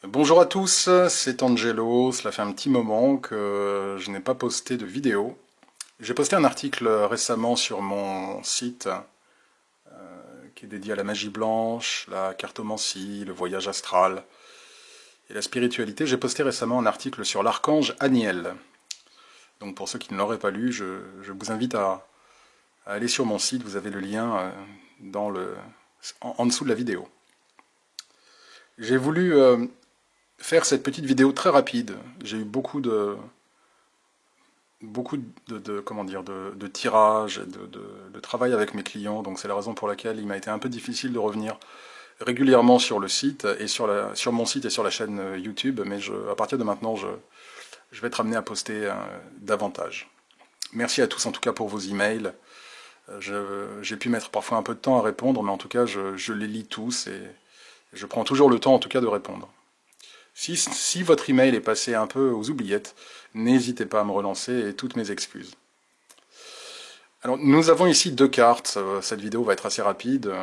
Bonjour à tous, c'est Angelo. Cela fait un petit moment que je n'ai pas posté de vidéo. J'ai posté un article récemment sur mon site qui est dédié à la magie blanche, la cartomancie, le voyage astral et la spiritualité. J'ai posté récemment un article sur l'archange Aniel. Donc pour ceux qui ne l'auraient pas lu, je vous invite à aller sur mon site. Vous avez le lien en dessous de la vidéo. J'ai voulu faire cette petite vidéo très rapide. J'ai eu comment dire, de tirages, de travail avec mes clients, donc c'est la raison pour laquelle il m'a été un peu difficile de revenir régulièrement sur le site et sur mon site et sur la chaîne YouTube, mais à partir de maintenant, je vais être amené à poster davantage. Merci à tous en tout cas pour vos emails. J'ai pu mettre parfois un peu de temps à répondre, mais en tout cas, je les lis tous et je prends toujours le temps en tout cas de répondre. Si votre email est passé un peu aux oubliettes, n'hésitez pas à me relancer et toutes mes excuses. Alors, nous avons ici deux cartes. Cette vidéo va être assez rapide.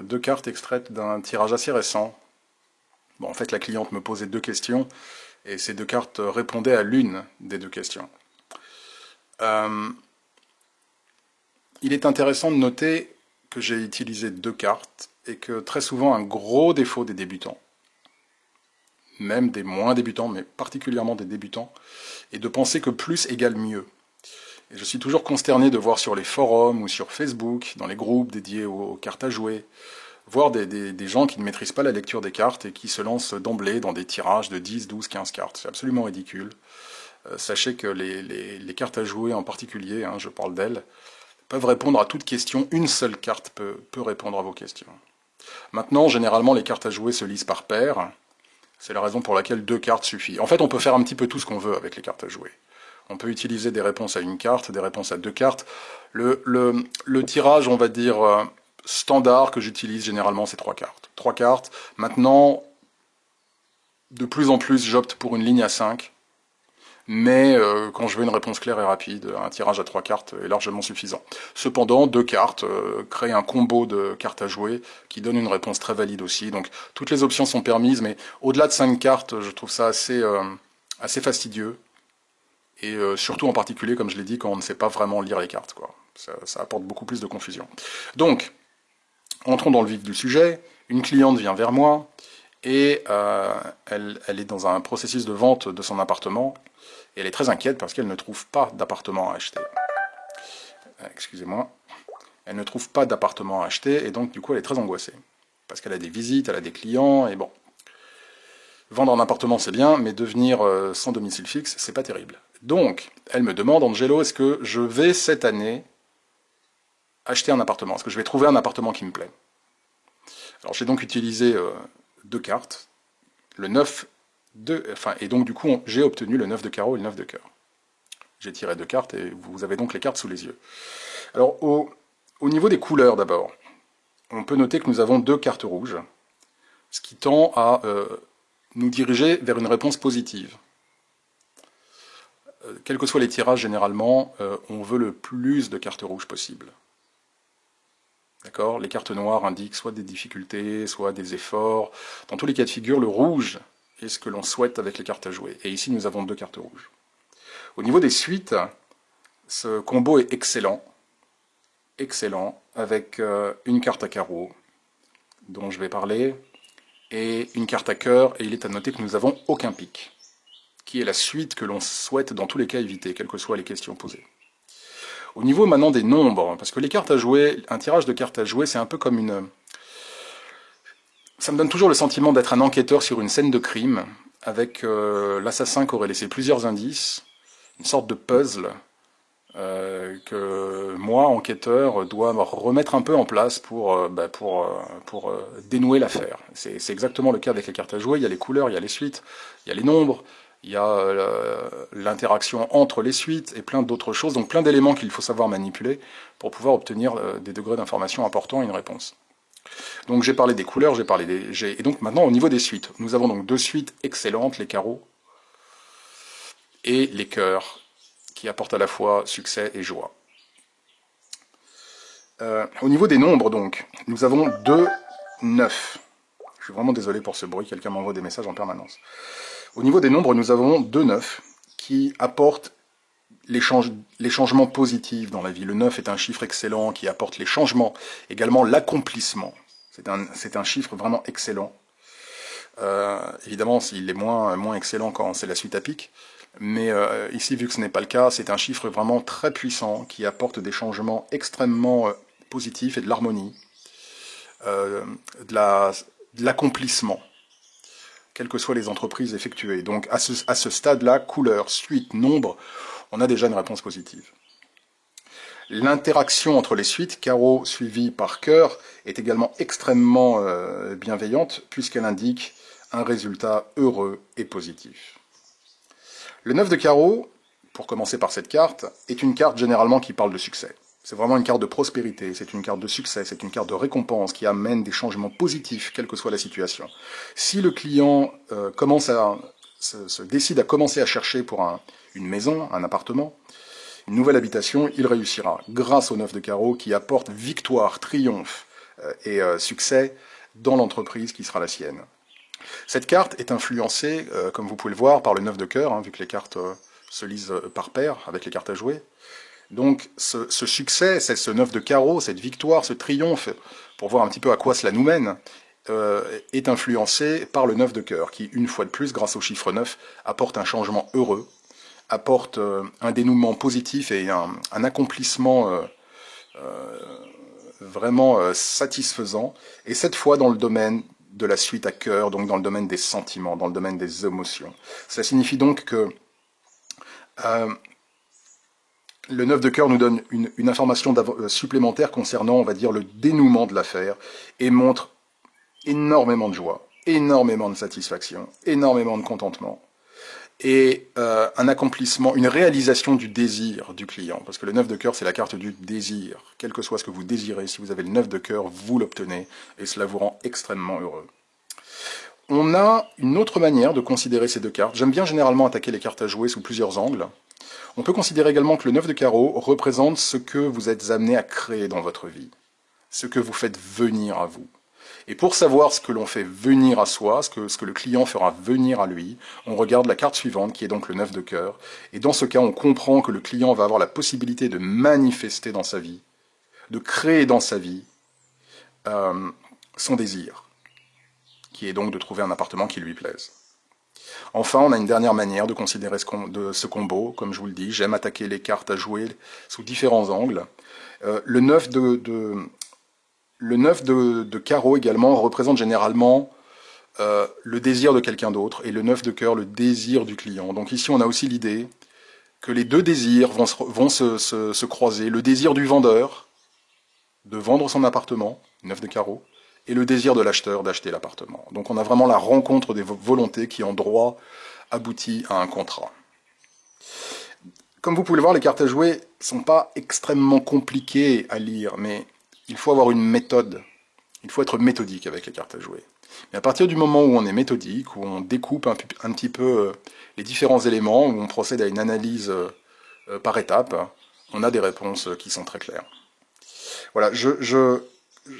Deux cartes extraites d'un tirage assez récent. Bon, en fait, la cliente me posait deux questions et ces deux cartes répondaient à l'une des deux questions. Il est intéressant de noter que j'ai utilisé deux cartes et que très souvent un gros défaut des débutants, même des moins débutants, mais particulièrement des débutants, est de penser que plus égale mieux. Et je suis toujours consterné de voir sur les forums ou sur Facebook, dans les groupes dédiés aux cartes à jouer, voir des gens qui ne maîtrisent pas la lecture des cartes et qui se lancent d'emblée dans des tirages de 10, 12, 15 cartes. C'est absolument ridicule. Sachez que les cartes à jouer en particulier, je parle d'elles, peuvent répondre à toute question. Une seule carte peut répondre à vos questions. Maintenant, généralement, les cartes à jouer se lisent par paire. C'est la raison pour laquelle deux cartes suffit. En fait, on peut faire un petit peu tout ce qu'on veut avec les cartes à jouer. On peut utiliser des réponses à une carte, des réponses à deux cartes. Le tirage, on va dire, standard que j'utilise généralement, c'est trois cartes. Trois cartes. Maintenant, de plus en plus, j'opte pour une ligne à 5. Mais quand je veux une réponse claire et rapide, un tirage à trois cartes est largement suffisant. Cependant, deux cartes créent un combo de cartes à jouer qui donne une réponse très valide aussi. Donc toutes les options sont permises, mais au-delà de 5 cartes, je trouve ça assez fastidieux. Et surtout en particulier, comme je l'ai dit, quand on ne sait pas vraiment lire les cartes, quoi. Ça apporte beaucoup plus de confusion. Donc, entrons dans le vif du sujet. Une cliente vient vers moi et elle est dans un processus de vente de son appartement. Et elle est très inquiète parce qu'elle ne trouve pas d'appartement à acheter. Excusez-moi. Elle ne trouve pas d'appartement à acheter et donc du coup elle est très angoissée. Parce qu'elle a des visites, elle a des clients et bon. Vendre un appartement c'est bien, mais devenir sans domicile fixe, c'est pas terrible. Donc, elle me demande, Angelo, est-ce que je vais cette année acheter un appartement? Est-ce que je vais trouver un appartement qui me plaît? Alors j'ai donc utilisé deux cartes, le 9 et donc du coup j'ai obtenu le 9 de carreau et le 9 de cœur. J'ai tiré deux cartes et vous avez donc les cartes sous les yeux. Alors au niveau des couleurs d'abord, on peut noter que nous avons deux cartes rouges, ce qui tend à nous diriger vers une réponse positive. Quels que soient les tirages, généralement, on veut le plus de cartes rouges possible. D'accord? Les cartes noires indiquent soit des difficultés, soit des efforts. Dans tous les cas de figure, le rouge est ce que l'on souhaite avec les cartes à jouer. Et ici, nous avons deux cartes rouges. Au niveau des suites, ce combo est excellent. Excellent, avec une carte à carreau, dont je vais parler, et une carte à cœur, et il est à noter que nous n'avons aucun pic, qui est la suite que l'on souhaite dans tous les cas éviter, quelles que soient les questions posées. Au niveau maintenant des nombres, parce que les cartes à jouer, un tirage de cartes à jouer, c'est un peu comme une... Ça me donne toujours le sentiment d'être un enquêteur sur une scène de crime, avec l'assassin qui aurait laissé plusieurs indices, une sorte de puzzle, que moi, enquêteur, dois me remettre un peu en place pour dénouer l'affaire. C'est exactement le cas avec les cartes à jouer. Il y a les couleurs, il y a les suites, il y a les nombres, il y a l'interaction entre les suites et plein d'autres choses, donc plein d'éléments qu'il faut savoir manipuler pour pouvoir obtenir des degrés d'information importants et une réponse. Donc j'ai parlé des couleurs, et donc maintenant au niveau des suites, nous avons donc deux suites excellentes, les carreaux et les cœurs, qui apportent à la fois succès et joie. Au niveau des nombres, donc, nous avons 2, 9. Je suis vraiment désolé pour ce bruit, quelqu'un m'envoie des messages en permanence. Au niveau des nombres, nous avons 2 9 qui apportent les changements positifs dans la vie. Le 9 est un chiffre excellent qui apporte les changements, également l'accomplissement. C'est un chiffre vraiment excellent. Évidemment, il est moins excellent quand c'est la suite à pic. Mais ici, vu que ce n'est pas le cas, c'est un chiffre vraiment très puissant qui apporte des changements extrêmement positifs et de l'harmonie, de l'accomplissement, quelles que soient les entreprises effectuées. Donc à ce stade-là, couleur, suite, nombre, on a déjà une réponse positive. L'interaction entre les suites, carreau suivi par cœur, est également extrêmement bienveillante puisqu'elle indique un résultat heureux et positif. Le 9 de carreau, pour commencer par cette carte, est une carte généralement qui parle de succès. C'est vraiment une carte de prospérité, c'est une carte de succès, c'est une carte de récompense qui amène des changements positifs, quelle que soit la situation. Si le client se décide à commencer à chercher pour une maison, un appartement, une nouvelle habitation, il réussira grâce au 9 de carreau qui apporte victoire, triomphe et succès dans l'entreprise qui sera la sienne. Cette carte est influencée, comme vous pouvez le voir, par le 9 de cœur, vu que les cartes se lisent par paire avec les cartes à jouer. Donc ce succès, ce 9 de carreau, cette victoire, ce triomphe, pour voir un petit peu à quoi cela nous mène, est influencé par le 9 de cœur, qui, une fois de plus, grâce au chiffre 9, apporte un changement heureux, apporte un dénouement positif et un accomplissement vraiment satisfaisant, et cette fois dans le domaine de la suite à cœur, donc dans le domaine des sentiments, dans le domaine des émotions. Ça signifie donc que le 9 de cœur nous donne une information supplémentaire concernant, on va dire, le dénouement de l'affaire, et montre énormément de joie, énormément de satisfaction, énormément de contentement, et un accomplissement, une réalisation du désir du client. Parce que le 9 de cœur, c'est la carte du désir. Quel que soit ce que vous désirez, si vous avez le 9 de cœur, vous l'obtenez, et cela vous rend extrêmement heureux. On a une autre manière de considérer ces 2 cartes. J'aime bien généralement attaquer les cartes à jouer sous plusieurs angles. On peut considérer également que le 9 de carreau représente ce que vous êtes amené à créer dans votre vie, ce que vous faites venir à vous. Et pour savoir ce que l'on fait venir à soi, ce que le client fera venir à lui, on regarde la carte suivante, qui est donc le 9 de cœur. Et dans ce cas, on comprend que le client va avoir la possibilité de manifester dans sa vie, de créer dans sa vie son désir, qui est donc de trouver un appartement qui lui plaise. Enfin, on a une dernière manière de considérer ce combo. Comme je vous le dis, j'aime attaquer les cartes à jouer sous différents angles. Le 9 de carreau également représente généralement le désir de quelqu'un d'autre, et le 9 de cœur, le désir du client. Donc ici, on a aussi l'idée que les 2 désirs vont se croiser. Le désir du vendeur de vendre son appartement, 9 de carreau, et le désir de l'acheteur d'acheter l'appartement. Donc on a vraiment la rencontre des volontés qui, en droit, aboutit à un contrat. Comme vous pouvez le voir, les cartes à jouer ne sont pas extrêmement compliquées à lire, mais il faut avoir une méthode. Il faut être méthodique avec les cartes à jouer. Mais à partir du moment où on est méthodique, où on découpe un petit peu les différents éléments, où on procède à une analyse par étapes, on a des réponses qui sont très claires. Voilà,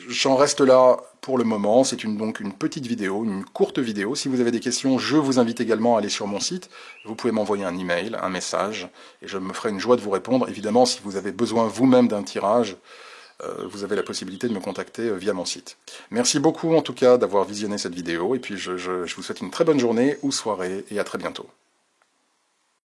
j'en reste là pour le moment. C'est donc une petite vidéo, une courte vidéo. Si vous avez des questions, je vous invite également à aller sur mon site. Vous pouvez m'envoyer un email, un message, et je me ferai une joie de vous répondre. Évidemment, si vous avez besoin vous-même d'un tirage, vous avez la possibilité de me contacter via mon site. Merci beaucoup en tout cas d'avoir visionné cette vidéo, et puis je vous souhaite une très bonne journée ou soirée, et à très bientôt.